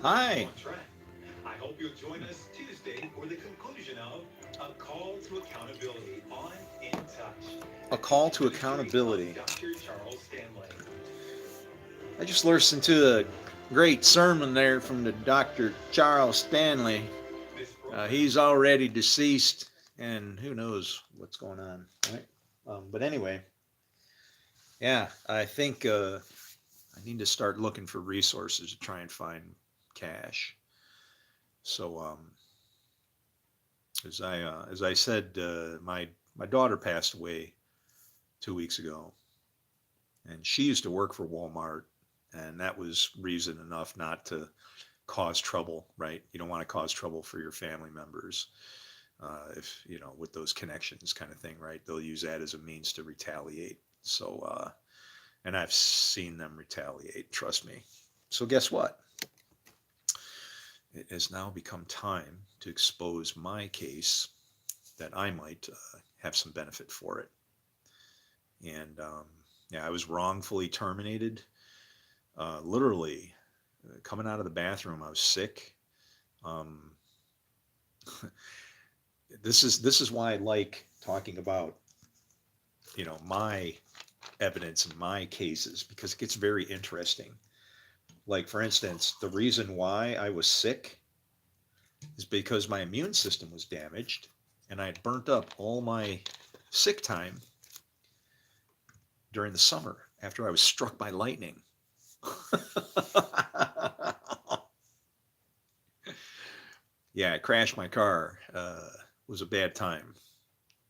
Hi. I hope you'll join us Tuesday for the conclusion of A Call to Accountability on In Touch, A the call teaching to ministry of accountability. Dr. Charles Stanley. I just listened to a great sermon there from the Dr. Charles Stanley. This program He's already deceased, and who knows what's going on, right? But anyway, yeah, I think I need to start looking for resources to try and find cash. So, as I said, my daughter passed away 2 weeks ago, and she used to work for Walmart, and that was reason enough not to cause trouble, right? You don't want to cause trouble for your family members, if you know, with those connections, kind of thing, right? They'll use that as a means to retaliate. So, and I've seen them retaliate. Trust me. So, guess what? It has now become time to expose my case that I might have some benefit for it. And yeah, I was wrongfully terminated. Literally, coming out of the bathroom, I was sick. Um, this is why I like talking about, my evidence and my cases, because it gets very interesting. Like, for instance, the reason why I was sick is because my immune system was damaged, and I had burnt up all my sick time during the summer after I was struck by lightning. Yeah, I crashed my car. It was a bad time.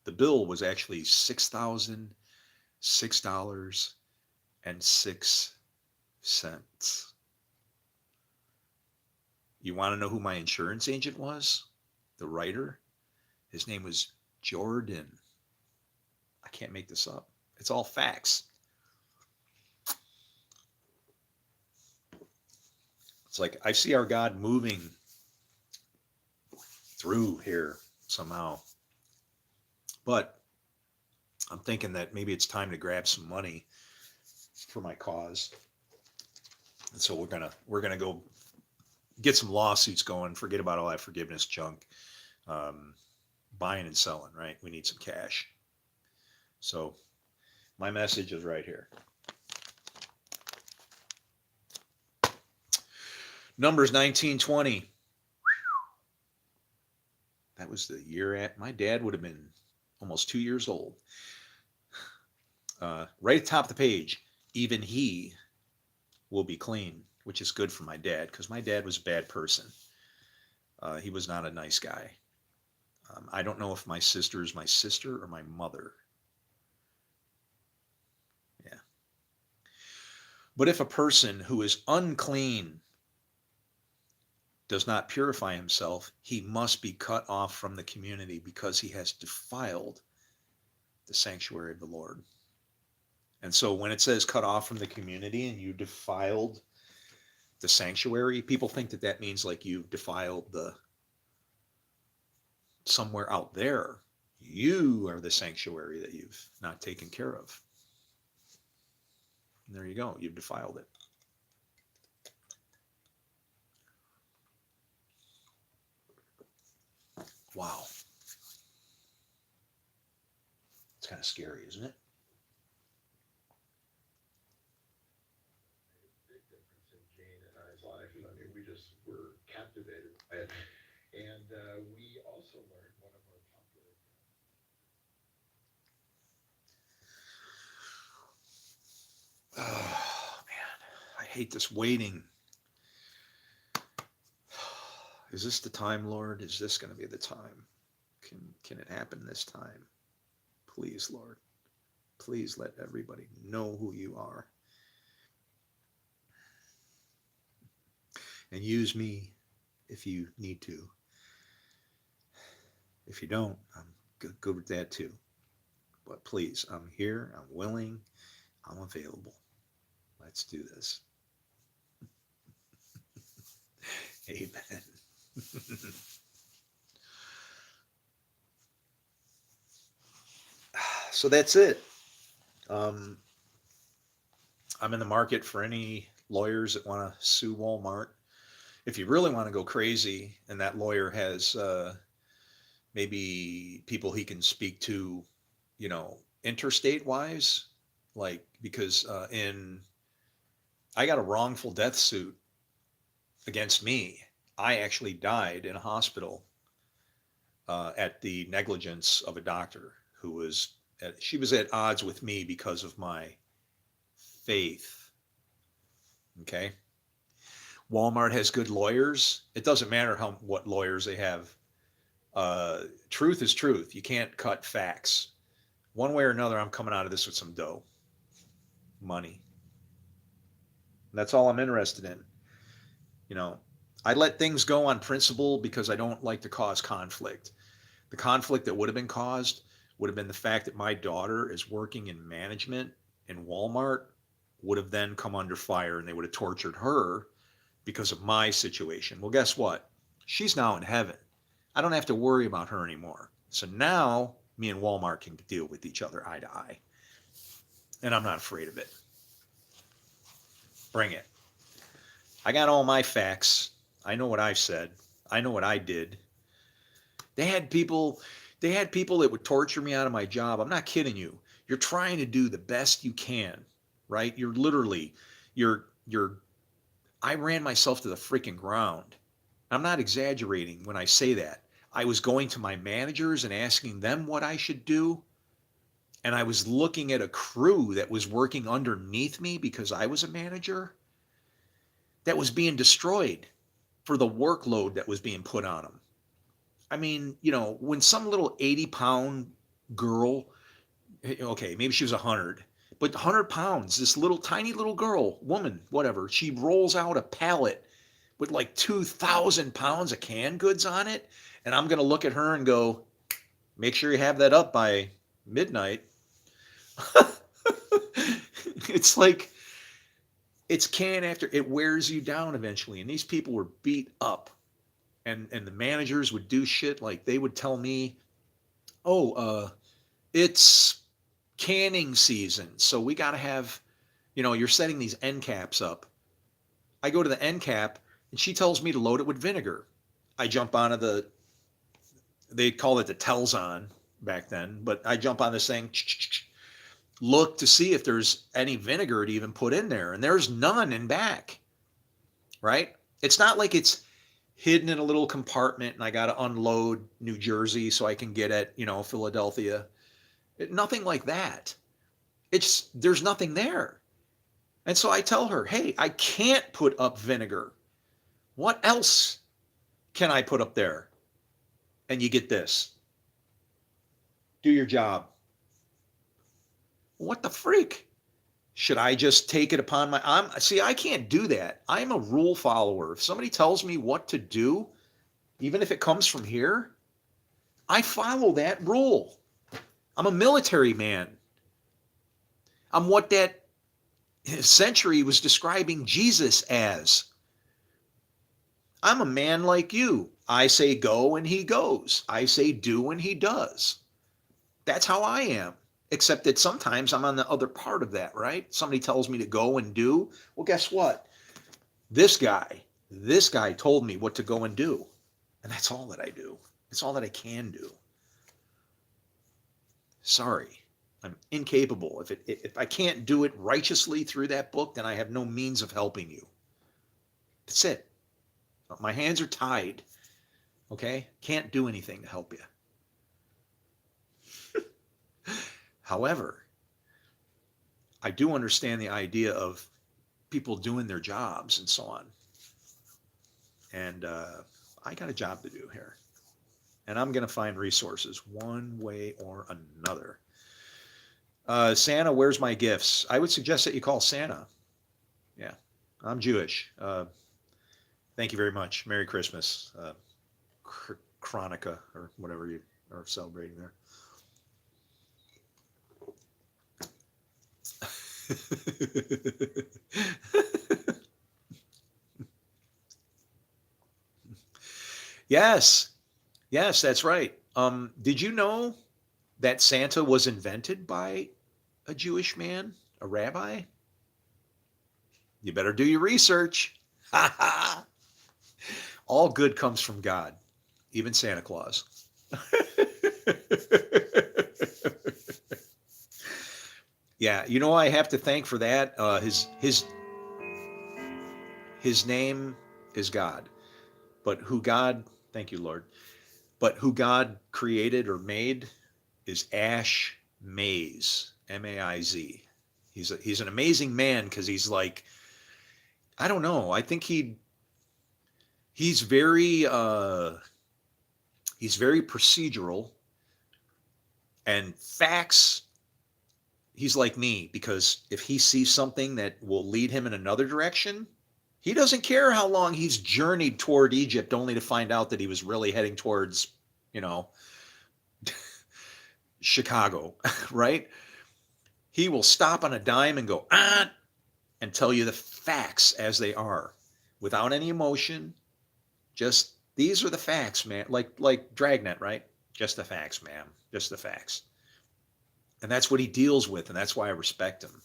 The bill was actually $6,006.06. You want to know who my insurance agent was? The writer? His name was Jordan. I can't make this up. It's all facts. It's like I see our God moving through here somehow. But I'm thinking that maybe it's time to grab some money for my cause. And so we're gonna go get some lawsuits going. Forget about all that forgiveness junk. Um, Buying and selling, right? We need some cash. So my message is right here. Numbers 1920. That was the year at my dad would have been almost 2 years old. Right at the top of the page, even he will be clean, which is good for my dad because my dad was a bad person. He was not a nice guy. I don't know if my sister is my sister or my mother. Yeah. But if a person who is unclean does not purify himself, he must be cut off from the community because he has defiled the sanctuary of the Lord. And so when it says cut off from the community and you defiled the sanctuary, people think that that means like you've defiled the somewhere out there. You are the sanctuary that you've not taken care of. And there you go. You've defiled it. Wow. It's kind of scary, isn't it? Big difference in Jane and I's life. I mean, we just were captivated by it. And we also learned one of our popular. Oh, man. I hate this waiting. Is this the time, Lord? Is this going to be the time? Can it happen this time? Please, Lord. Please let everybody know who you are. And use me if you need to. If you don't, I'm good with that too. But please, I'm here. I'm willing. I'm available. Let's do this. Amen. So that's it. Um, I'm in the market for any lawyers that want to sue Walmart. if you really want to go crazy, and that lawyer has maybe people he can speak to, interstate wise, like because in I got a wrongful death suit against me. I actually died in a hospital at the negligence of a doctor who was she was at odds with me because of my faith. Okay. Walmart has good lawyers. It doesn't matter what lawyers they have. Truth is truth. You can't cut facts. One way or another, I'm coming out of this with some dough, money. That's all I'm interested in. You know, I let things go on principle because I don't like to cause conflict. The conflict that would have been caused would have been the fact that my daughter is working in management in Walmart would have then come under fire and they would have tortured her because of my situation. Well, guess what? She's now in heaven. I don't have to worry about her anymore. So now me and Walmart can deal with each other eye to eye. And I'm not afraid of it. Bring it. I got all my facts. I know what I've said. I know what I did. They had people that would torture me out of my job. I'm not kidding you. You're trying to do the best you can, right? You're I ran myself to the freaking ground. I'm not exaggerating when I say that. I was going to my managers and asking them what I should do. And I was looking at a crew that was working underneath me because I was a manager that was being destroyed for the workload that was being put on them. I mean, when some little 80-pound girl, okay, maybe she was 100, but 100 pounds, this little tiny little girl, woman, whatever, she rolls out a pallet with like 2,000 pounds of canned goods on it. And I'm going to look at her and go, make sure you have that up by midnight. It's like, it's can after it wears you down eventually. And these people were beat up. And the managers would do shit like they would tell me, oh, it's canning season. So we got to have, you're setting these end caps up. I go to the end cap and she tells me to load it with vinegar. I jump onto they call it the Telzon back then, but I jump on this thing, look to see if there's any vinegar to even put in there. And there's none in back, right? It's not like it's hidden in a little compartment and I got to unload New Jersey so I can get at, Philadelphia. Nothing like that. There's nothing there. And so I tell her, hey, I can't put up vinegar. What else can I put up there? And you get this. Do your job. What the freak? Should I just take it upon see, I can't do that. I'm a rule follower. If somebody tells me what to do, even if it comes from here, I follow that rule. I'm a military man. I'm what that century was describing Jesus as. I'm a man like you. I say go and he goes. I say do and he does. That's how I am. Except that sometimes I'm on the other part of that, right? Somebody tells me to go and do. Well, guess what? This guy told me what to go and do. And that's all that I do. It's all that I can do. Sorry, I'm incapable. If I can't do it righteously through that book, then I have no means of helping you. That's it. My hands are tied. Okay? Can't do anything to help you. However, I do understand the idea of people doing their jobs and so on. And I got a job to do here. And I'm going to find resources one way or another. Santa, where's my gifts? I would suggest that you call Santa. Yeah, I'm Jewish. Thank you very much. Merry Christmas. Chronica or whatever you are celebrating there. Yes, that's right. Did you know that Santa was invented by a Jewish man, a rabbi? You better do your research. All good comes from God, even Santa Claus. Yeah, you know I have to thank for that. His name is God, but who God, thank you, Lord, but who God created or made is Ash Mays, M-A-I-Z. He's an amazing man because he's like, I don't know. I think he's very he's very procedural and facts. He's like me because if he sees something that will lead him in another direction, he doesn't care how long he's journeyed toward Egypt only to find out that he was really heading towards, you know, Chicago, right? He will stop on a dime and go, and tell you the facts as they are without any emotion. Just these are the facts, man. Like Dragnet, right? Just the facts, ma'am. Just the facts. And that's what he deals with, and that's why I respect him.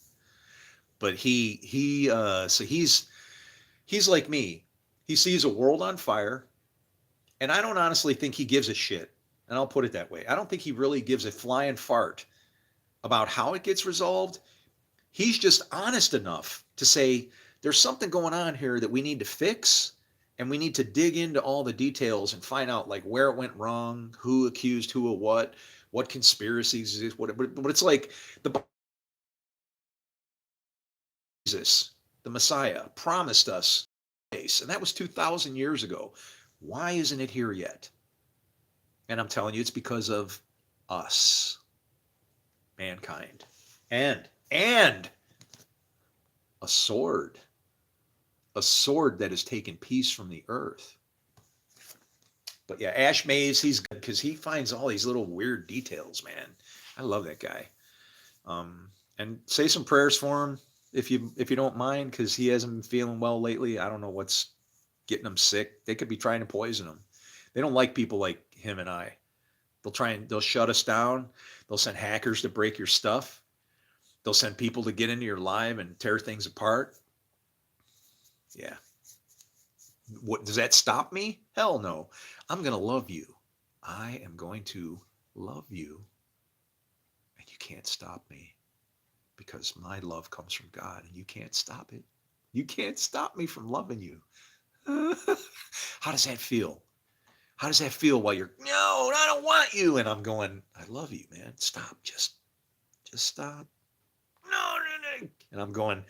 But so he's like me. He sees a world on fire, and I don't honestly think he gives a shit. And I'll put it that way. I don't think he really gives a flying fart about how it gets resolved. He's just honest enough to say there's something going on here that we need to fix, and we need to dig into all the details and find out like where it went wrong, who accused who of what conspiracies exist, but it's like the Jesus, the Messiah, promised us this, and that was 2,000 years ago. Why isn't it here yet? And I'm telling you, it's because of us, mankind, and a sword, that has taken peace from the earth. But yeah, Ash Mays, he's good because he finds all these little weird details, man. I love that guy. And say some prayers for him if you don't mind, because he hasn't been feeling well lately. I don't know what's getting him sick. They could be trying to poison him. They don't like people like him and I. They'll shut us down. They'll send hackers to break your stuff. They'll send people to get into your live and tear things apart. Yeah. What does that stop me? Hell no. I'm going to love you. I am going to love you. And you can't stop me because my love comes from God and you can't stop it. You can't stop me from loving you. How does that feel? How does that feel while you're, no, I don't want you. And I'm going, I love you, man. Stop. Just stop. No. And I'm going,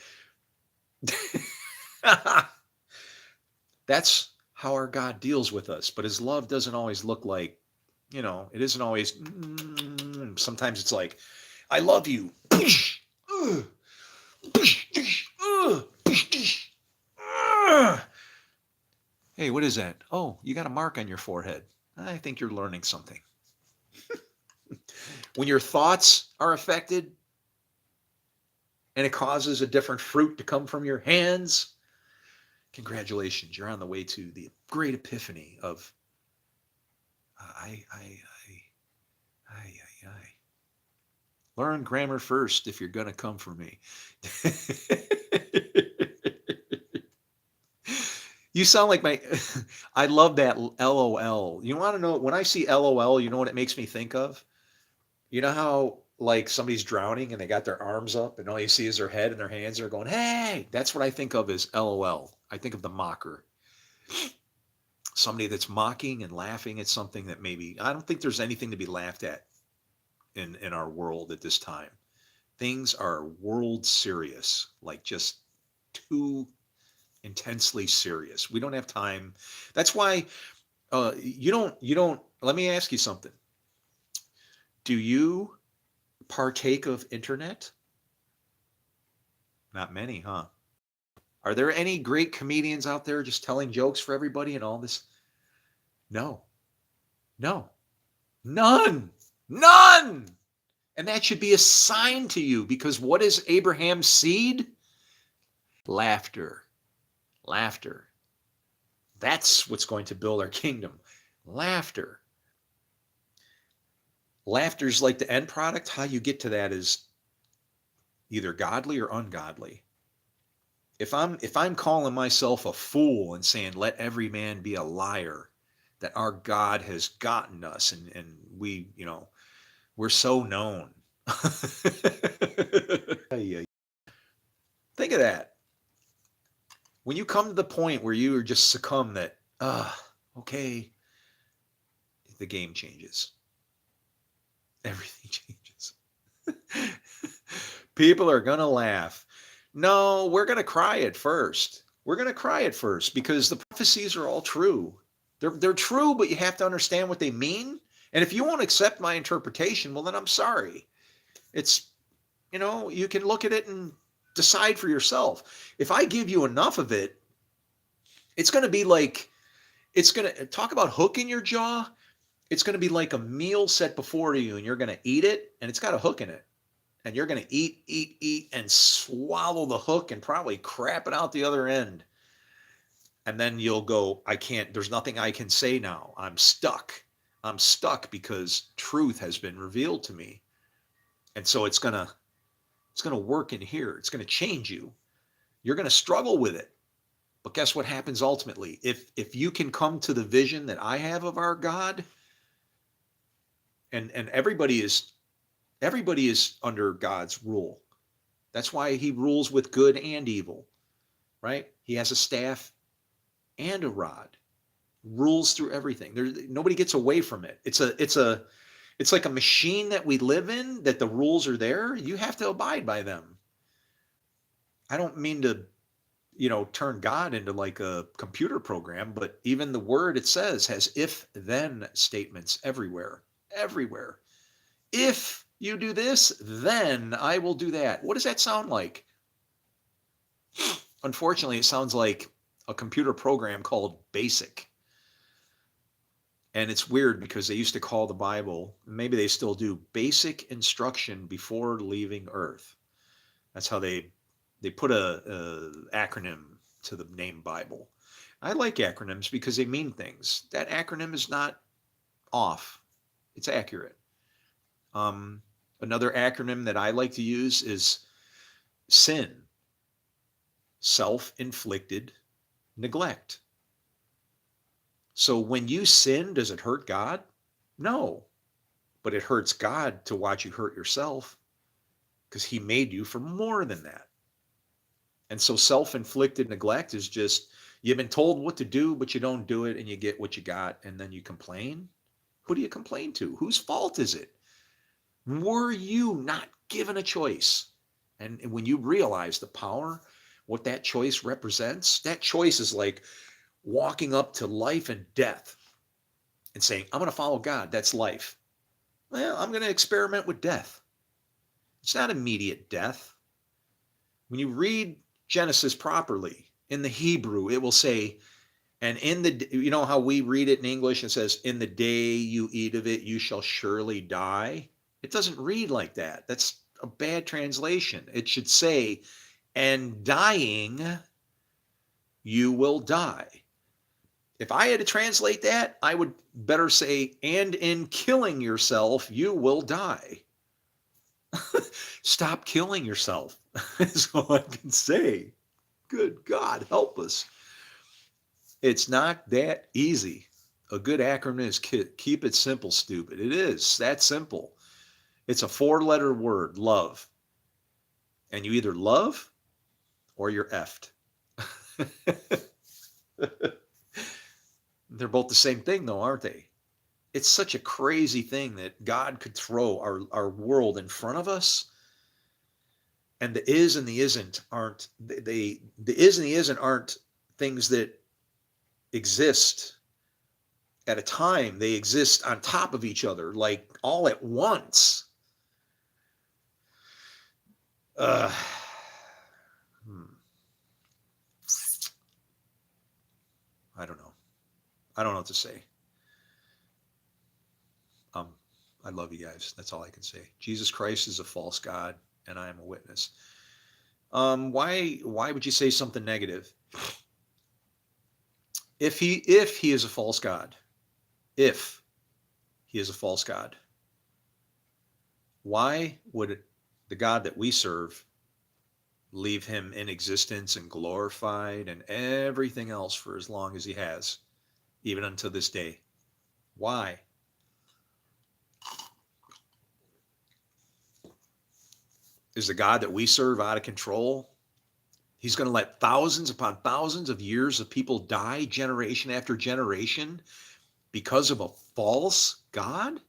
that's how our God deals with us. But his love doesn't always look like, it isn't always, sometimes it's like, I love you. Hey, what is that? Oh, you got a mark on your forehead. I think you're learning something. When your thoughts are affected and it causes a different fruit to come from your hands, congratulations, you're on the way to the great epiphany of I. Learn grammar first if you're going to come for me. You sound like I love that LOL. You want to know, when I see LOL, you know what it makes me think of? You know how like somebody's drowning and they got their arms up and all you see is their head and their hands are going, hey, that's what I think of as LOL. I think of the mocker. Somebody that's mocking and laughing at something that maybe, I don't think there's anything to be laughed at in our world at this time. Things are world serious, like just too intensely serious. We don't have time. That's why you don't, let me ask you something. Do you partake of internet? Not many, huh? Are there any great comedians out there just telling jokes for everybody and all this? No, none. And that should be a sign to you, because what is Abraham's seed? Laughter. That's what's going to build our kingdom. Laughter. Laughter's like the end product. How you get to that is either godly or ungodly. if I'm calling myself a fool and saying let every man be a liar, that our God has gotten us and we, we're so known. Think of that. When you come to the point where you are just succumb that, okay, the game changes. Everything changes. People are going to laugh. No, we're going to cry at first. We're going to cry at first because the prophecies are all true. They're true, but you have to understand what they mean. And if you won't accept my interpretation, well, then I'm sorry. It's, you can look at it and decide for yourself. If I give you enough of it, it's going to be like, it's going to talk about hook in your jaw. It's going to be like a meal set before you and you're going to eat it and it's got a hook in it. And you're going to eat, and swallow the hook and probably crap it out the other end. And then you'll go, I can't, there's nothing I can say now. I'm stuck. I'm stuck because truth has been revealed to me. And so it's going to work in here. It's going to change you. You're going to struggle with it. But guess what happens ultimately? If you can come to the vision that I have of our God, and everybody is under God's rule. That's why he rules with good and evil, right? He has a staff and a rod, rules through everything. Nobody gets away from it. It's like a machine that we live in, that the rules are there. You have to abide by them. I don't mean to, turn God into like a computer program, but even the word, it says, has if then statements everywhere. If you do this, then I will do that. What does that sound like? Unfortunately, it sounds like a computer program called BASIC. And it's weird because they used to call the Bible, maybe they still do, basic instruction before leaving Earth. That's how they put a acronym to the name Bible. I like acronyms because they mean things. That acronym is not off. It's accurate. Another acronym that I like to use is SIN, self-inflicted neglect. So when you sin, does it hurt God? No, but it hurts God to watch you hurt yourself because he made you for more than that. And so self-inflicted neglect is just, you've been told what to do, but you don't do it and you get what you got and then you complain. Who do you complain to? Whose fault is it? Were you not given a choice? And when you realize the power, what that choice represents, that choice is like walking up to life and death and saying, I'm going to follow God. That's life. Well, I'm going to experiment with death. It's not immediate death. When you read Genesis properly, in the Hebrew, it will say, and you know how we read it in English, it says, in the day you eat of it, you shall surely die. It doesn't read like that. That's a bad translation. It should say, and dying, you will die. If I had to translate that, I would better say, and in killing yourself, you will die. Stop killing yourself. That's all I can say. Good God, help us. It's not that easy. A good acronym is keep it simple, stupid. It is that simple. It's a 4-letter word, love. And you either love or you're effed. They're both the same thing though, aren't they? It's such a crazy thing that God could throw our world in front of us. And the is and the isn't aren't, the is and the isn't aren't things that exist at a time. They exist on top of each other, like all at once. Uh, I don't know. I don't know what to say. Um, I love you guys. That's all I can say. Jesus Christ is a false God, and I am a witness. Why would you say something negative? If he is a false God, if he is a false God, why would the God that we serve leave him in existence and glorified and everything else for as long as he has, even until this day. Why? Is the God that we serve out of control? He's going to let thousands upon thousands of years of people die generation after generation because of a false God?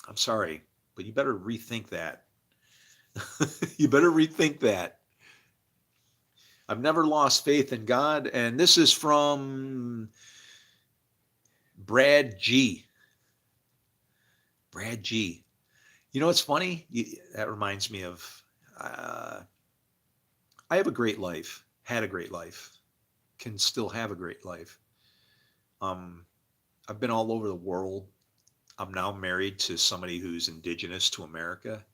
I'm sorry, but you better rethink that. You better rethink that. I've never lost faith in God. And this is from Brad G. Brad G. You know what's funny? That reminds me of I have a great life, had a great life, can still have a great life. Um, I've been all over the world. I'm now married to somebody who's indigenous to America.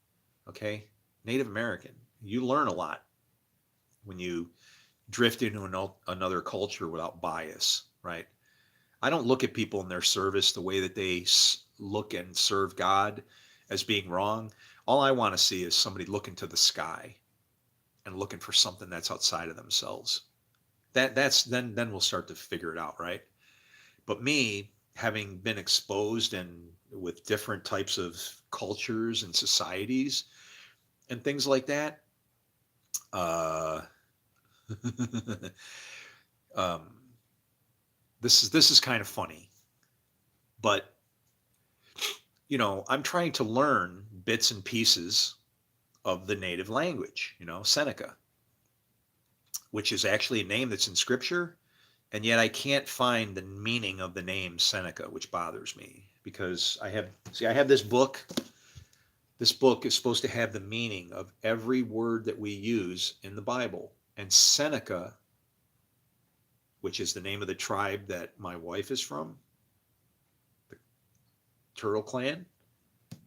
Okay. Native American. You learn a lot when you drift into another culture without bias, right? I don't look at people in their service the way that they look and serve God as being wrong. All I want to see is somebody looking to the sky and looking for something that's outside of themselves. That's then we'll start to figure it out, right? But me, having been exposed and with different types of cultures and societies and things like that, uh, um, this is kind of funny, but I'm trying to learn bits and pieces of the native language, Seneca, which is actually a name that's in scripture. And yet I can't find the meaning of the name Seneca, which bothers me because I have this book. This book is supposed to have the meaning of every word that we use in the Bible. And Seneca, which is the name of the tribe that my wife is from, the Turtle Clan,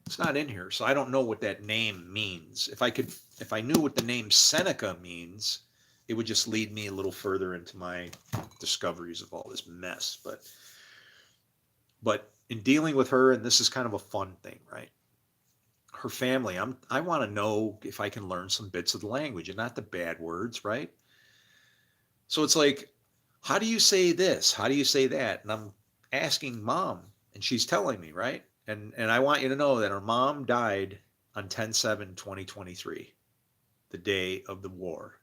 it's not in here. So I don't know what that name means. If I knew what the name Seneca means, it would just lead me a little further into my discoveries of all this mess. But in dealing with her, and this is kind of a fun thing, right? Her family, I want to know if I can learn some bits of the language and not the bad words, right? So it's like, how do you say this? How do you say that? And I'm asking mom, and she's telling me, right? And I want you to know that her mom died on 10/7/2023, the day of the war.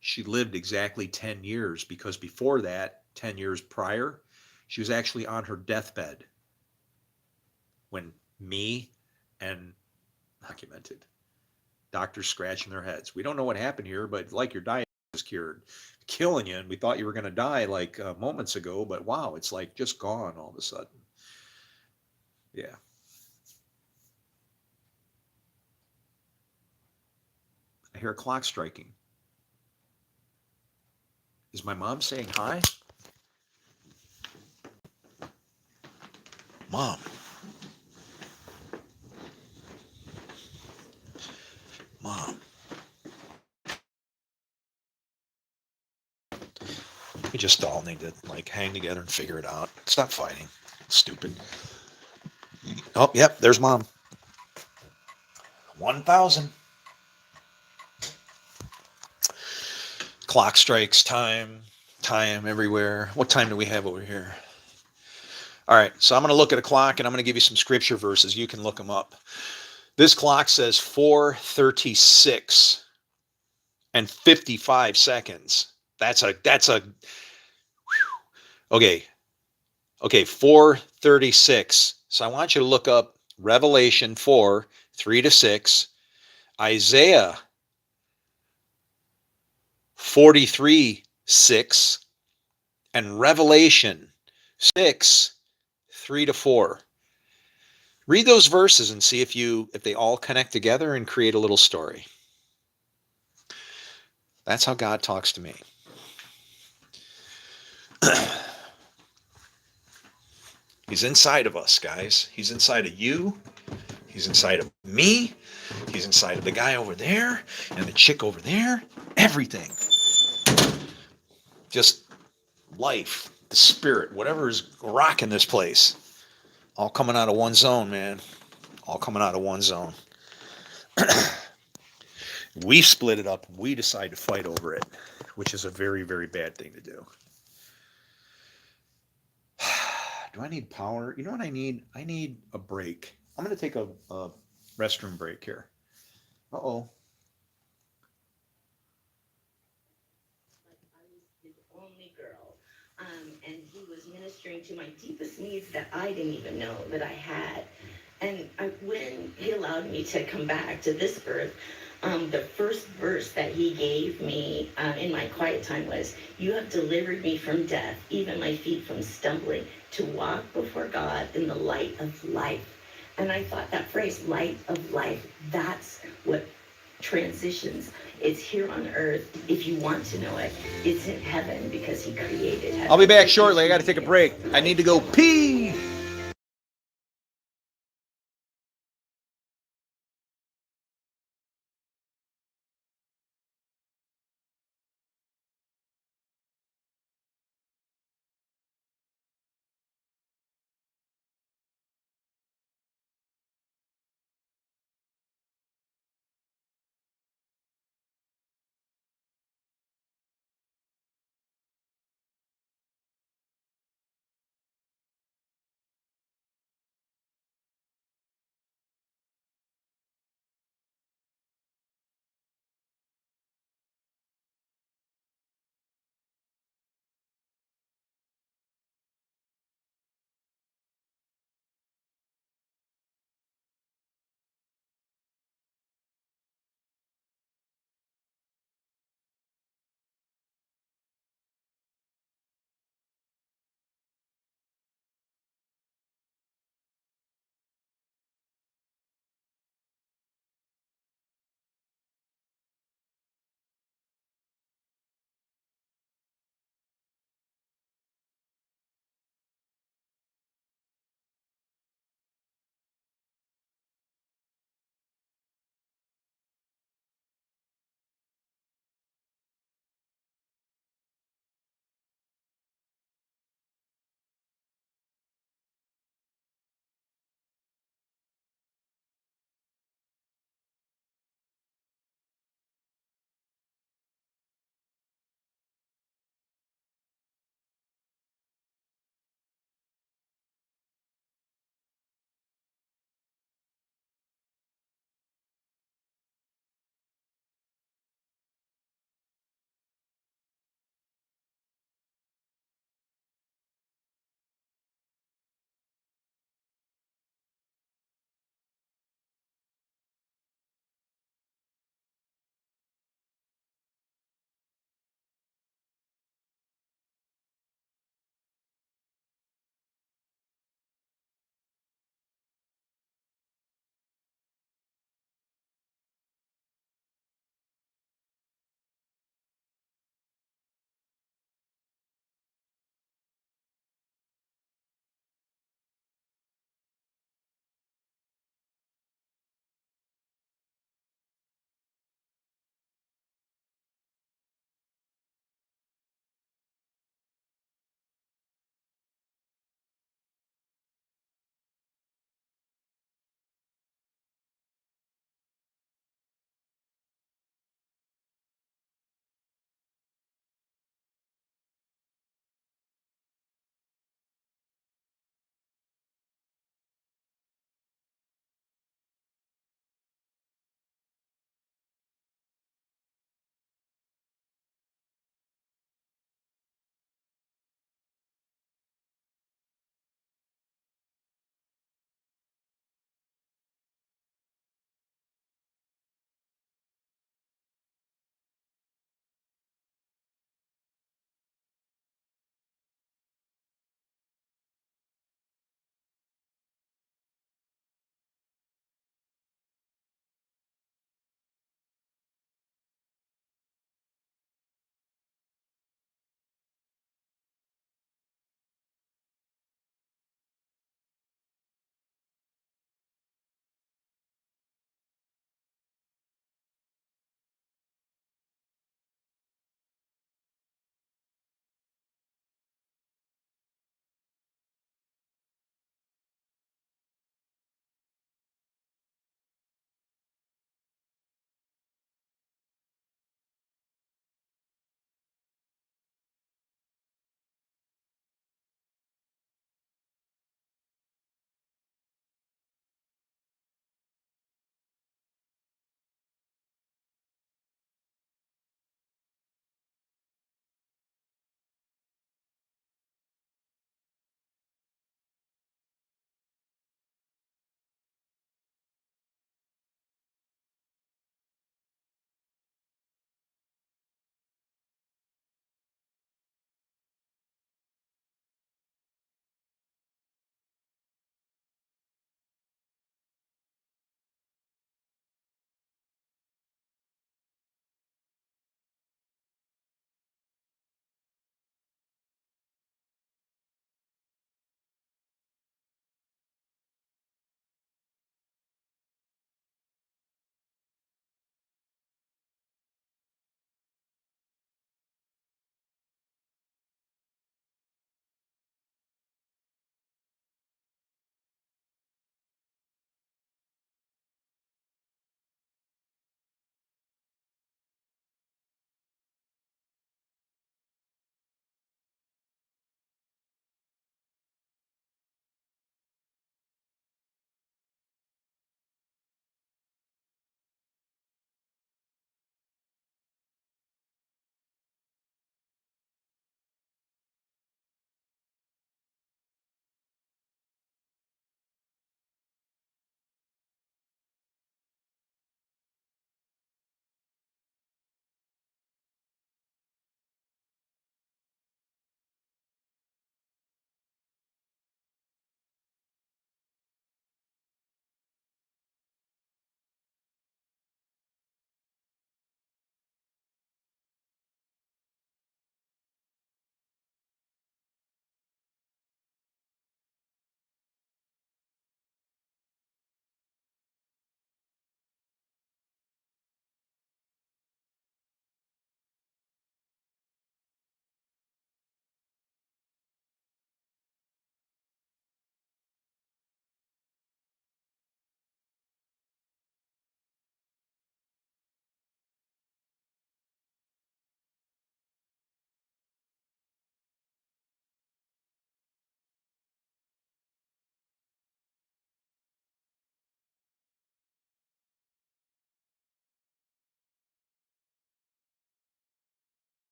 She lived exactly 10 years because before that, 10 years prior, she was actually on her deathbed when me and documented doctors scratching their heads. We don't know what happened here, but like your diet is cured, killing you, and we thought you were going to die like moments ago, but wow, it's like just gone all of a sudden. Yeah. I hear a clock striking. Is my mom saying hi? Mom. Mom. We just all need to like hang together and figure it out. Stop fighting. Stupid. Oh, yep, there's mom. 1,000. Clock strikes, time everywhere. What time do we have over here? All right, so I'm going to look at a clock and I'm going to give you some scripture verses. You can look them up. This clock says 4:36 and 55 seconds. That's a okay. Okay, 4:36. So I want you to look up Revelation 4, 3-6, Isaiah 43, 6, and Revelation 6, 3-4. Read those verses and see if they all connect together and create a little story. That's how God talks to me. He's inside of us, guys. He's inside of you. He's inside of me. He's inside of the guy over there and the chick over there. Everything. Just life, the spirit, whatever is rocking this place. All coming out of one zone, man. All coming out of one zone. We split it up. We decide to fight over it, which is a very, very bad thing to do. Do I need power? You know what I need? I need a break. I'm going to take a restroom break here. Uh oh. Like I was his only girl. And he was ministering to my deepest needs that I didn't even know that I had. And when he allowed me to come back to this earth, the first verse that he gave me in my quiet time was, "You have delivered me from death, even my feet from stumbling, to walk before God in the light of life." And I thought that phrase, light of life, that's what transitions. It's here on earth. If you want to know it, it's in heaven because he created heaven. I'll be back shortly. I got to take a break. I need to go pee.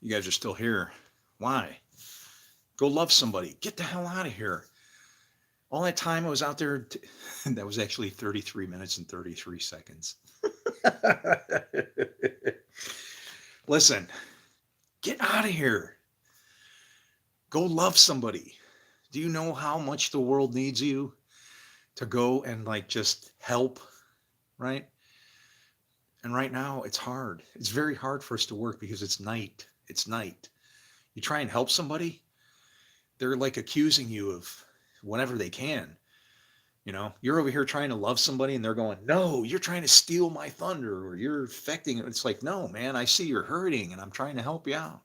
You guys are still here. Why? Go love somebody. Get the hell out of here. All that time I was out there, that was actually 33 minutes and 33 seconds. Listen, get out of here. Go love somebody. Do you know how much the world needs you to go and like just help, right? And right now it's hard. It's very hard for us to work because it's night. It's night. You try and help somebody, they're like accusing you of whatever they can. You know, you're over here trying to love somebody and they're going, no, you're trying to steal my thunder or you're affecting it. It's like, no, man, I see you're hurting and I'm trying to help you out.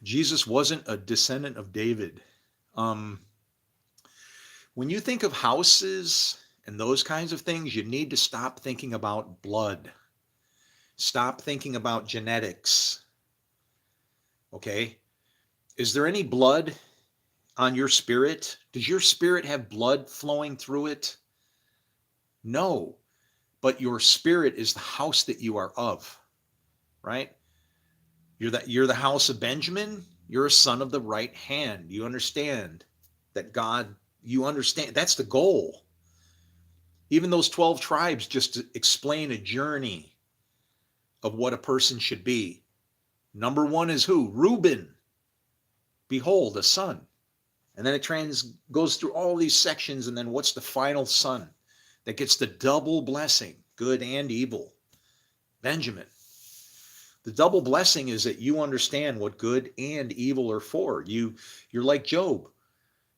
Jesus wasn't a descendant of David. Um, when you think of houses and those kinds of things, you need to stop thinking about blood. Stop thinking about genetics. Okay? Is there any blood on your spirit? Does your spirit have blood flowing through it? No. But your spirit is the house that you are of, right? You're the house of Benjamin. You're a son of the right hand. You understand that God, you understand that's the goal. Even those 12 tribes just to explain a journey of what a person should be. Number one is who? Reuben. Behold, a son. And then it goes through all these sections. And then what's the final son that gets the double blessing, good and evil? Benjamin. The double blessing is that you understand what good and evil are for. You're like Job.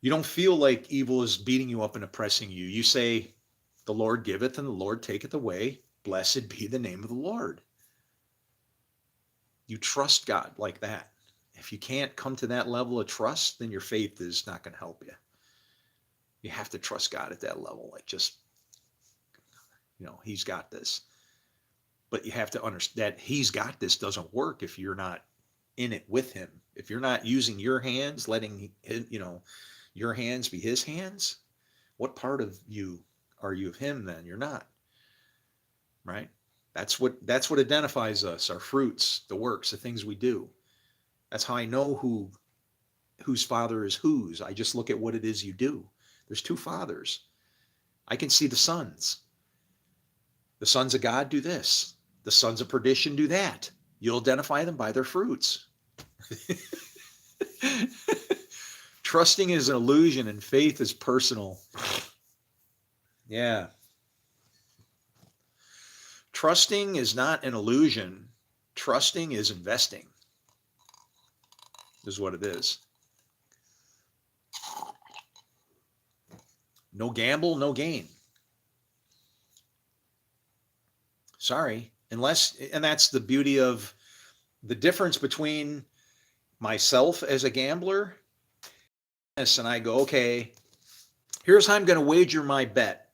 You don't feel like evil is beating you up and oppressing you. You say, the Lord giveth and the Lord taketh away. Blessed be the name of the Lord. You trust God like that. If you can't come to that level of trust, then your faith is not going to help you. You have to trust God at that level. Like just, he's got this. But you have to understand that he's got this doesn't work if you're not in it with him. If you're not using your hands, letting your hands be his hands, what part of you are you of him then? You're not. Right? That's what identifies us, our fruits, the works, the things we do. That's how I know whose father is whose. I just look at what it is you do. There's two fathers. I can see the sons. The sons of God do this. The sons of perdition do that. You'll identify them by their fruits. Trusting is an illusion and faith is personal. Yeah. Trusting is not an illusion. Trusting is investing. Is what it is. No gamble, no gain. Sorry. And that's the beauty of the difference between myself as a gambler. And I go, okay, here's how I'm going to wager my bet.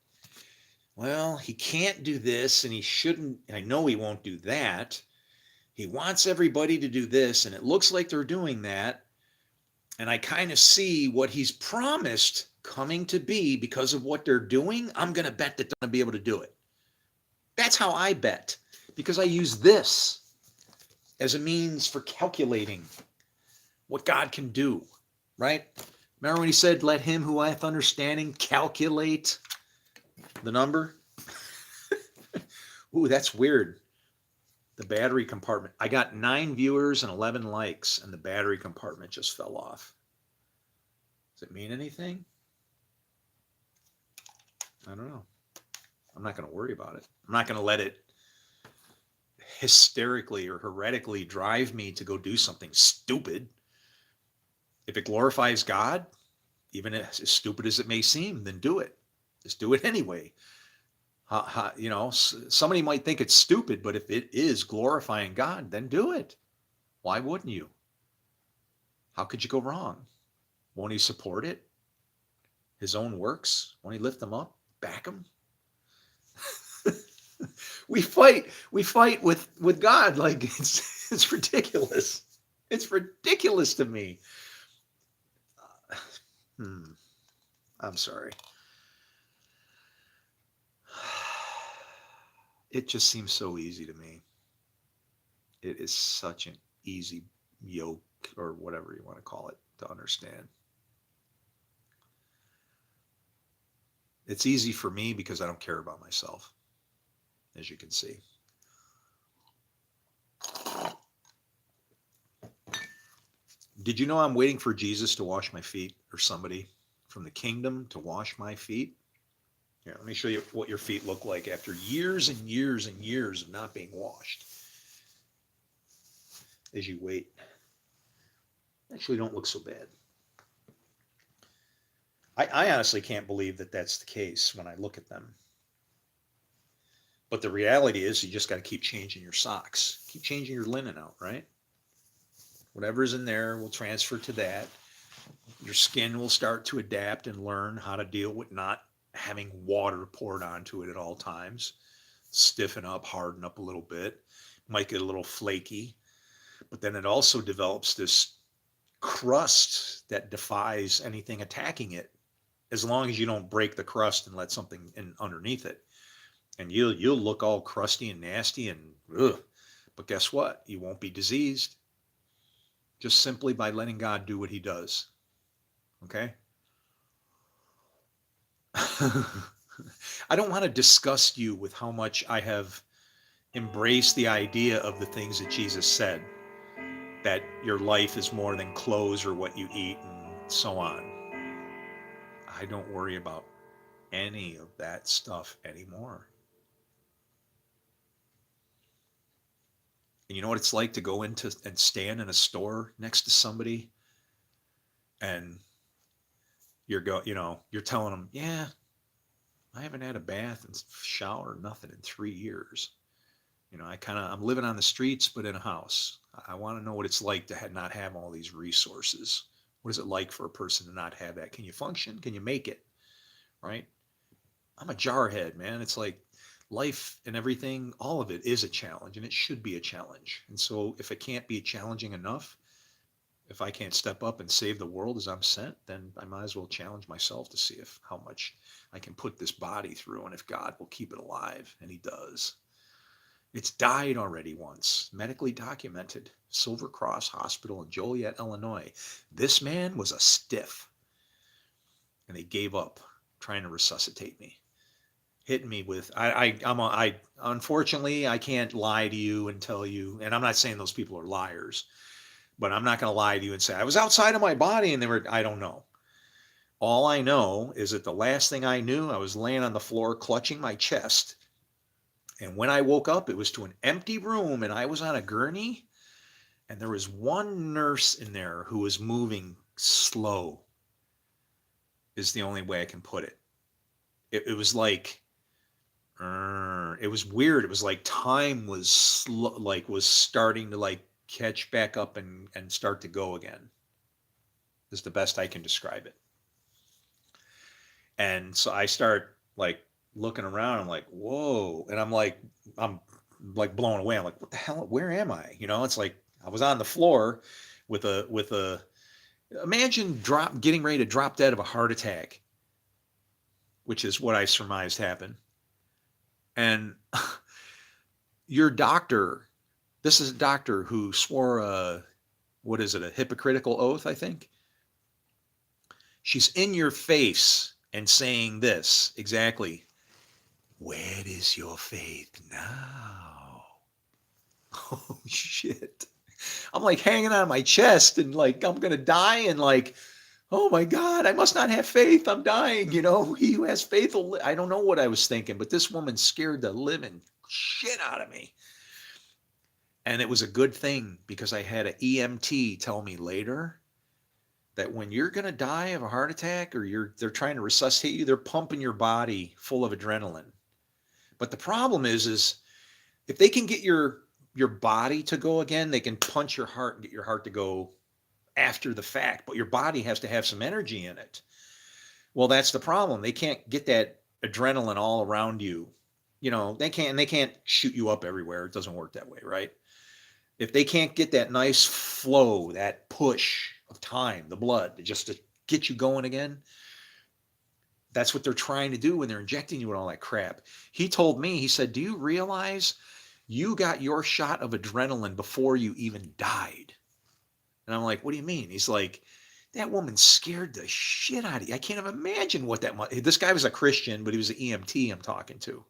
Well, he can't do this and he shouldn't. I know he won't do that. He wants everybody to do this and it looks like they're doing that. And I kind of see what he's promised coming to be because of what they're doing. I'm going to bet that they're going to be able to do it. That's how I bet, because I use this as a means for calculating what God can do, right? Remember when he said, let him who hath understanding calculate the number? Ooh, that's weird. The battery compartment. I got 9 viewers and 11 likes, and the battery compartment just fell off. Does it mean anything? I don't know. I'm not going to worry about it. I'm not going to let it hysterically or heretically drive me to go do something stupid. If it glorifies God, even as stupid as it may seem, then do it. Just do it anyway. Somebody might think it's stupid, but if it is glorifying God, then do it. Why wouldn't you? How could you go wrong? Won't he support it? His own works? Won't he lift them up? Back them? We fight with God like it's ridiculous. It's ridiculous to me. I'm sorry. It just seems so easy to me. It is such an easy yoke, or whatever you want to call it, to understand. It's easy for me because I don't care about myself, as you can see. Did you know I'm waiting for Jesus to wash my feet, or somebody from the kingdom to wash my feet? Here, let me show you what your feet look like after years and years and years of not being washed. As you wait, actually don't look so bad. I honestly can't believe that that's the case when I look at them. But the reality is you just got to keep changing your socks. Keep changing your linen out, right? Whatever's in there will transfer to that. Your skin will start to adapt and learn how to deal with not having water poured onto it at all times. Stiffen up, harden up a little bit. Might get a little flaky. But then it also develops this crust that defies anything attacking it, as long as you don't break the crust and let something in underneath it. And you'll look all crusty and nasty and ugh. But guess what? You won't be diseased, just simply by letting God do what he does. Okay? I don't want to disgust you with how much I have embraced the idea of the things that Jesus said, that your life is more than clothes or what you eat and so on. I don't worry about any of that stuff anymore. And you know what it's like to go into and stand in a store next to somebody and you're telling them, yeah, I haven't had a bath and shower, nothing in 3 years. I'm living on the streets, but in a house. I want to know what it's like to not have all these resources. What is it like for a person to not have that? Can you function? Can you make it? Right? I'm a jarhead, man. It's like life and everything, all of it is a challenge, and it should be a challenge. And so if it can't be challenging enough, if I can't step up and save the world as I'm sent, then I might as well challenge myself to see if how much I can put this body through and if God will keep it alive. And he does. It's died already once, medically documented. Silver Cross Hospital in Joliet, Illinois. This man was a stiff, and they gave up trying to resuscitate me. Hitting me with I unfortunately I can't lie to you and tell you, and I'm not saying those people are liars, but I'm not going to lie to you and say I was outside of my body and I don't know. All I know is that the last thing I knew, I was laying on the floor clutching my chest. And when I woke up, it was to an empty room and I was on a gurney and there was one nurse in there who was moving slow, is the only way I can put it. It was like, it was weird. It was like time was slow, like was starting to like catch back up and start to go again. Is the best I can describe it. And so I start like looking around. I'm like, whoa. And I'm like blown away. I'm like, what the hell? Where am I? It's like I was on the floor with a imagine getting ready to drop dead of a heart attack, which is what I surmised happened. And your doctor, this is a doctor who swore a hypocritical oath, I think. She's in your face and saying this exactly. Where is your faith now? Oh, shit. I'm like hanging on my chest and like I'm going to die and like, oh my God, I must not have faith. I'm dying. He who has faith will live. I don't know what I was thinking, but this woman scared the living shit out of me. And it was a good thing because I had an EMT tell me later that when you're going to die of a heart attack or they're trying to resuscitate you, they're pumping your body full of adrenaline. But the problem is if they can get your body to go again, they can punch your heart and get your heart to go after the fact, but your body has to have some energy in it. Well, that's the problem. They can't get that adrenaline all around you. They can't shoot you up everywhere. It doesn't work that way, right? If they can't get that nice flow, that push of time, the blood, just to get you going again, That's what they're trying to do when they're injecting you with all that crap. He told me, he said, do you realize you got your shot of adrenaline before you even died? And I'm like, what do you mean? He's like, that woman scared the shit out of you. I can't even imagine what that was. This guy was a Christian, but he was an EMT I'm talking to.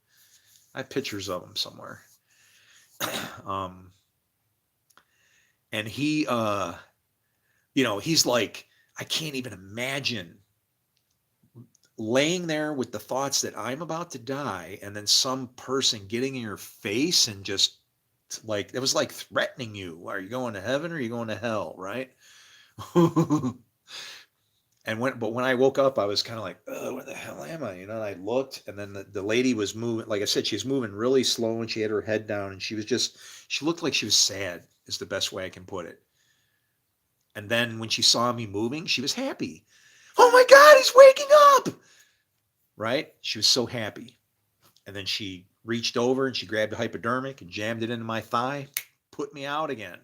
I have pictures of him somewhere. um, and he, he's like, I can't even imagine laying there with the thoughts that I'm about to die, and then some person getting in your face and just like, it was like threatening you. Are you going to heaven or are you going to hell? Right. But when I woke up, I was kind of like, oh, where the hell am I? And I looked, and then the lady was moving. Like I said, she was moving really slow, and she had her head down, and she looked like she was sad, is the best way I can put it. And then when she saw me moving, she was happy. Oh my God, he's waking up. Right? She was so happy. And then she reached over and she grabbed a hypodermic and jammed it into my thigh, put me out again.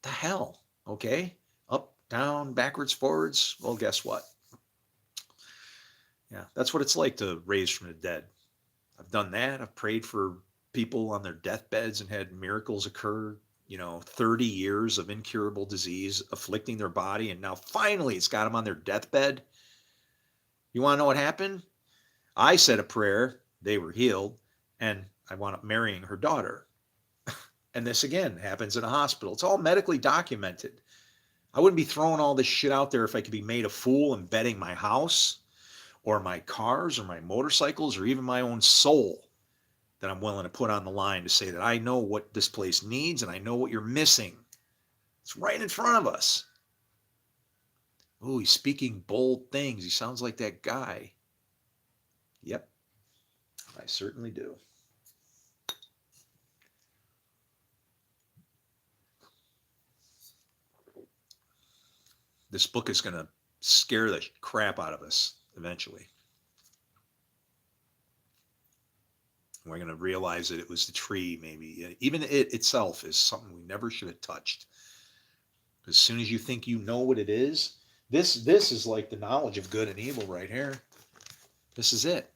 The hell? Okay. Up, down, backwards, forwards. Well, guess what? Yeah, that's what it's like to raise from the dead. I've done that. I've prayed for people on their deathbeds and had miracles occur. 30 years of incurable disease afflicting their body, and now finally it's got them on their deathbed. You want to know what happened? I said a prayer, they were healed, and I wound up marrying her daughter. And this again happens in a hospital. It's all medically documented. I wouldn't be throwing all this shit out there if I could be made a fool and betting my house or my cars or my motorcycles or even my own soul that I'm willing to put on the line to say that I know what this place needs and I know what you're missing. It's right in front of us. Oh, he's speaking bold things. He sounds like that guy. Yep, I certainly do. This book is going to scare the crap out of us eventually. We're going to realize that it was the tree, maybe. Even it itself is something we never should have touched. As soon as you think you know what it is, this is like the knowledge of good and evil right here. This is it.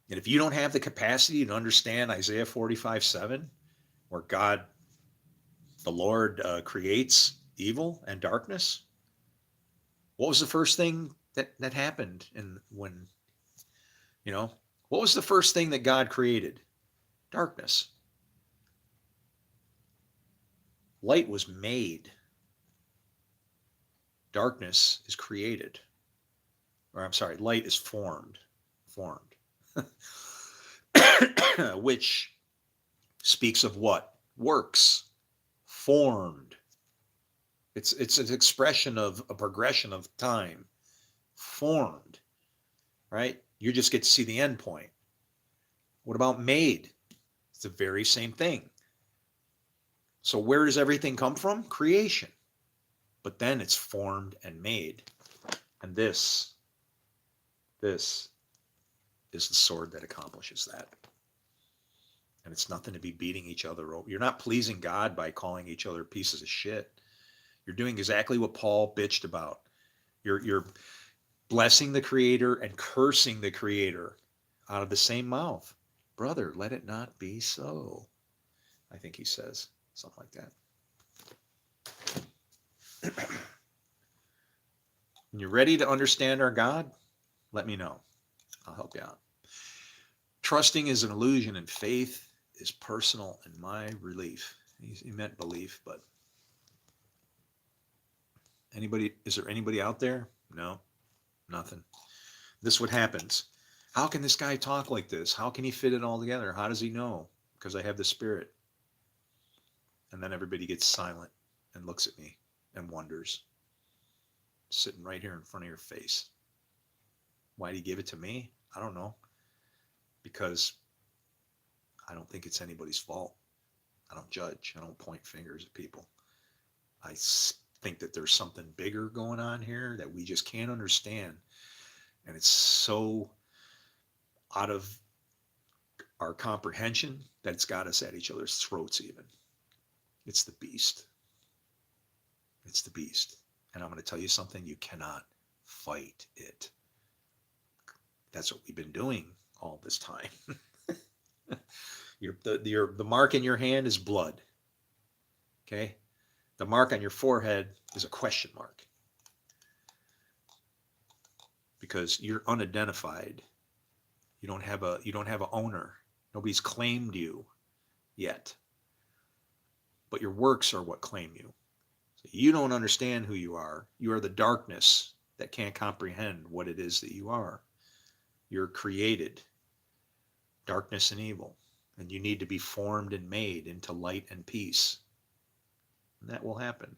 And if you don't have the capacity to understand Isaiah 45:7, where God, the Lord, creates evil and darkness, what was the first thing that happened? What was the first thing that God created? Darkness. Light was made. Darkness is created. Or I'm sorry, light is formed. Which speaks of what? Works. Formed. It's an expression of a progression of time. Formed. Right? You just get to see the end point. What about made? It's the very same thing. So where does everything come from? Creation. But then it's formed and made. And this is the sword that accomplishes that. And it's nothing to be beating each other over. You're not pleasing God by calling each other pieces of shit. You're doing exactly what Paul bitched about. You're blessing the Creator and cursing the Creator out of the same mouth. Brother, let it not be so. I think he says something like that. When you're ready to understand our God, let me know. I'll help you out. Trusting is an illusion and faith is personal in my relief. He meant belief, but is there anybody out there? No, nothing. This is what happens. How can this guy talk like this? How can he fit it all together? How does he know? Because I have the Spirit. And then everybody gets silent and looks at me and wonders. Sitting right here in front of your face. Why did he give it to me? I don't know. Because I don't think it's anybody's fault. I don't judge. I don't point fingers at people. I think that there's something bigger going on here that we just can't understand. And it's so out of our comprehension that it's got us at each other's throats even. It's the beast. It's the beast. And I'm going to tell you something, you cannot fight it. That's what we've been doing all this time. The mark in your hand is blood. Okay? The mark on your forehead is a question mark because you're unidentified. You don't have an owner. Nobody's claimed you yet. But your works are what claim you. So you don't understand who you are. You are the darkness that can't comprehend what it is that you are. You're created, darkness and evil, and you need to be formed and made into light and peace. And that will happen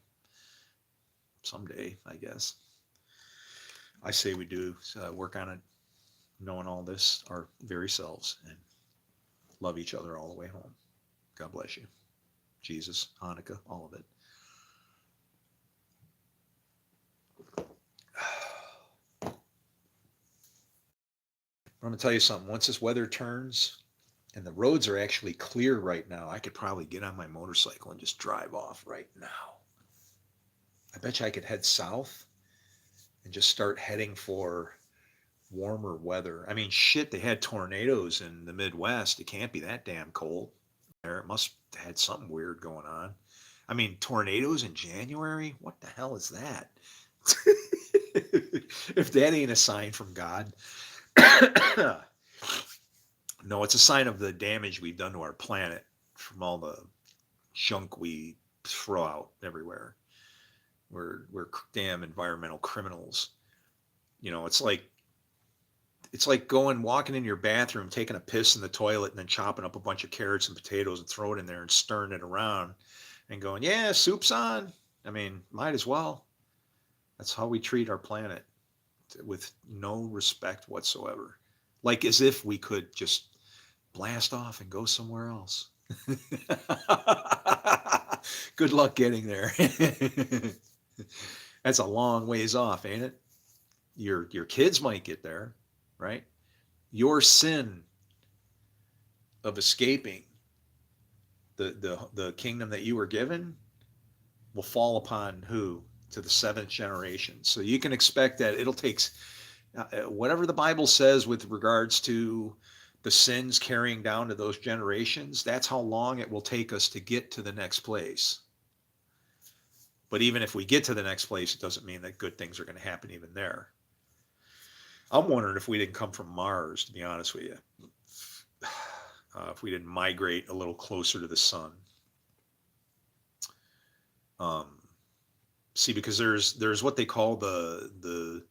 someday, I guess. I say we do work on it, knowing all this, our very selves, and love each other all the way home. God bless you. Jesus, Hanukkah, all of it. I'm going to tell you something. Once this weather turns and the roads are actually clear right now, I could probably get on my motorcycle and just drive off right now. I bet you I could head south and just start heading for warmer weather. I mean, shit, they had tornadoes in the Midwest. It can't be that damn cold there. It must have had something weird going on. I mean, tornadoes in January? What the hell is that? If that ain't a sign from God. No, it's a sign of the damage we've done to our planet from all the junk we throw out everywhere. We're damn environmental criminals. You know, it's like walking in your bathroom, taking a piss in the toilet, and then chopping up a bunch of carrots and potatoes and throwing it in there and stirring it around and going, yeah, soup's on. I mean, might as well. That's how we treat our planet, with no respect whatsoever. Like as if we could just blast off and go somewhere else. Good luck getting there. That's a long ways off, ain't it? Your kids might get there, right? Your sin of escaping the kingdom that you were given will fall upon who? To the seventh generation. So you can expect that it'll take whatever the Bible says with regards to the sins carrying down to those generations. That's how long it will take us to get to the next place. But even if we get to the next place, it doesn't mean that good things are going to happen even there. I'm wondering if we didn't come from Mars, to be honest with you. If we didn't migrate a little closer to the sun. See, because there's what they call the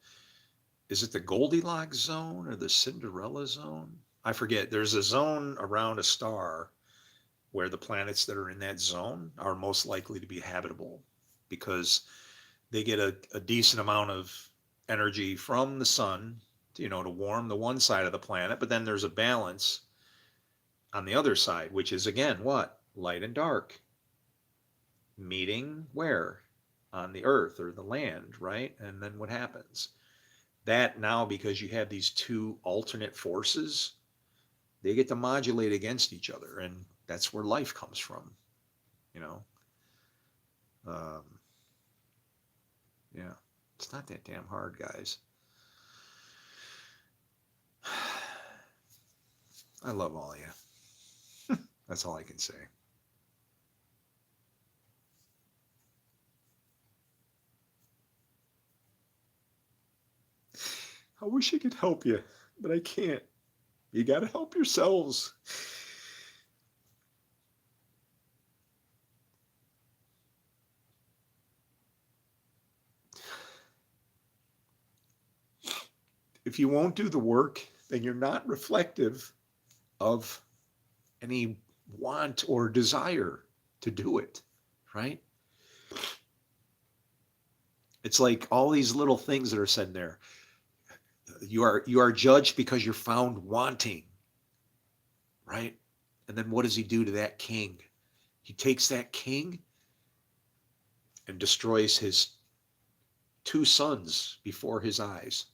is it the Goldilocks zone or the Cinderella zone? I forget. There's a zone around a star where the planets that are in that zone are most likely to be habitable because they get a decent amount of energy from the sun, to warm the one side of the planet, but then there's a balance on the other side, which is again what? Light and dark. Meeting where? On the earth or the land, right? And then what happens? That now, because you have these two alternate forces, they get to modulate against each other, and that's where life comes from, yeah, it's not that damn hard, guys. I love all of you. That's all I can say. I wish I could help you, but I can't. You got to help yourselves. If you won't do the work, then you're not reflective of any want or desire to do it, right? It's like all these little things that are said there. You are judged because you're found wanting, right? And then what does he do to that king? He takes that king and destroys his two sons before his eyes.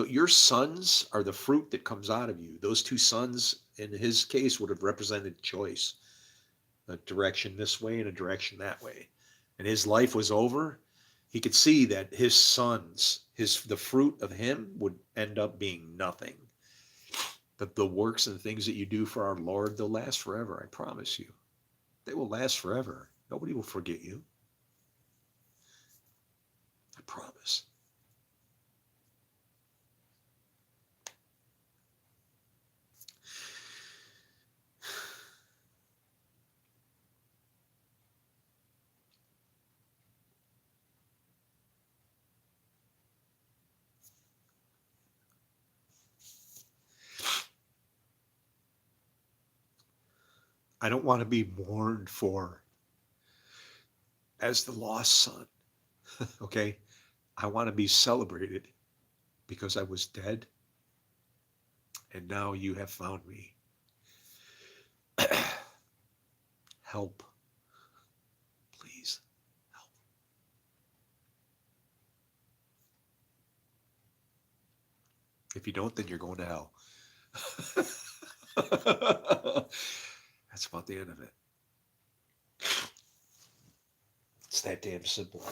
Your sons are the fruit that comes out of you. Those two sons, in his case, would have represented choice, a direction this way and a direction that way. And his life was over. He could see that his sons, The fruit of him would end up being nothing. But the works and things that you do for our Lord, they'll last forever, I promise you. They will last forever. Nobody will forget you. I promise. I don't want to be mourned for as the lost son. Okay? I want to be celebrated because I was dead and now you have found me. Help. Please help. If you don't, then you're going to hell. That's about the end of it. It's that damn simple.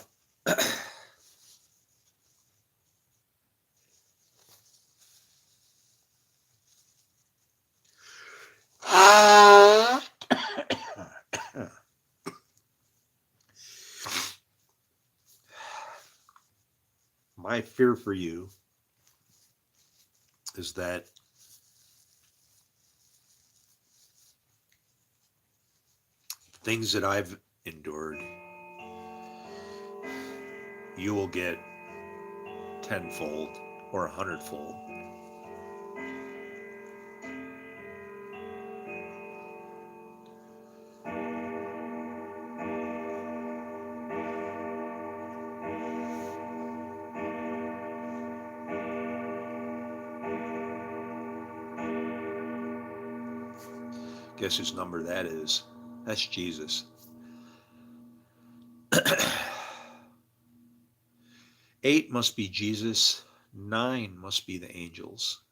My fear for you is that things that I've endured, you will get tenfold or 100-fold. Guess whose number that is? That's Jesus. 8 must be Jesus. 9 must be the angels.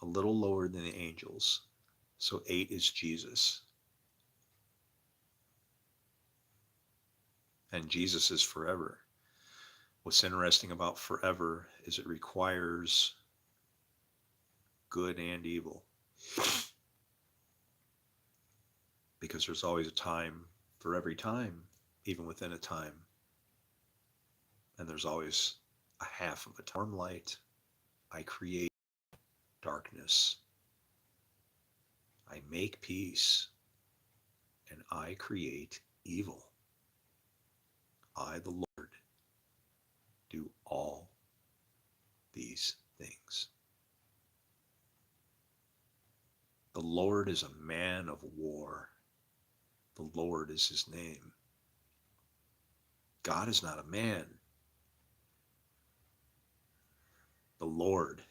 A little lower than the angels. So 8 is Jesus. And Jesus is forever. What's interesting about forever is it requires good and evil. Because there's always a time for every time, even within a time. And there's always a half of a term light. I create darkness. I make peace. And I create evil. I, the Lord, do all these things. The Lord is a man of war. The Lord is his name. God is not a man. The Lord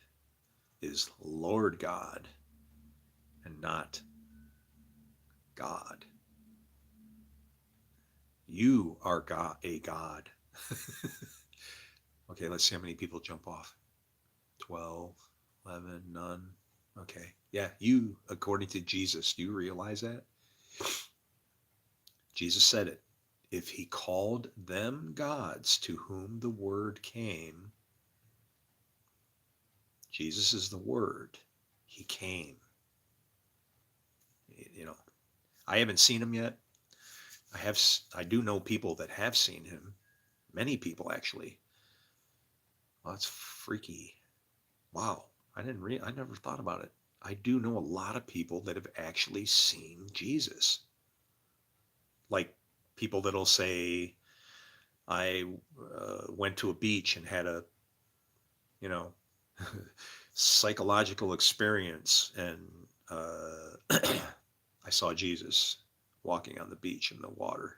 is Lord God and not God. You are God, a God. Okay, let's see how many people jump off. 12, 11, none. Okay. Yeah, you, according to Jesus, do you realize that? Jesus said it. If he called them gods to whom the word came, Jesus is the word. He came. You know, I haven't seen him yet. I do know people that have seen him. Many people, actually. Well, that's freaky. Wow. I never thought about it. I do know a lot of people that have actually seen Jesus. Like people that'll say, I went to a beach and had a, you know, psychological experience, and I saw Jesus walking on the beach in the water.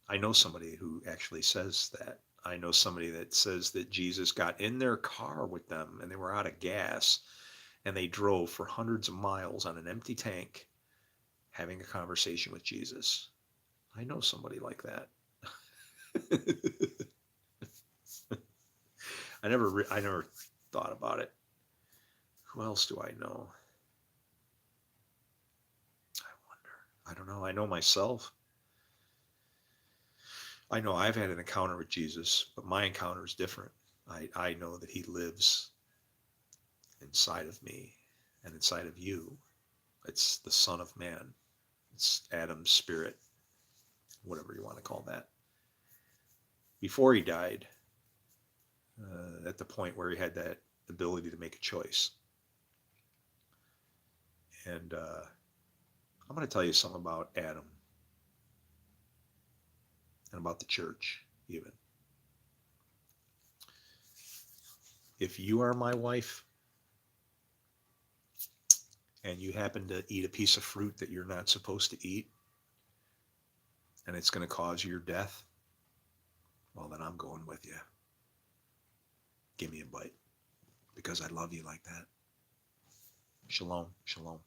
I know somebody who actually says that. I know somebody that says that Jesus got in their car with them and they were out of gas and they drove for hundreds of miles on an empty tank having a conversation with Jesus. I know somebody like that. I never thought about it. Who else do I know? I wonder. I don't know. I know myself. I know I've had an encounter with Jesus, but my encounter is different. I know that he lives inside of me and inside of you. It's the Son of Man. It's Adam's spirit, whatever you want to call that. Before he died, at the point where he had that ability to make a choice. And I'm going to tell you something about Adam and about the church, even. If you are my wife and you happen to eat a piece of fruit that you're not supposed to eat, and it's going to cause your death, well, then I'm going with you. Give me a bite, because I love you like that. Shalom, shalom.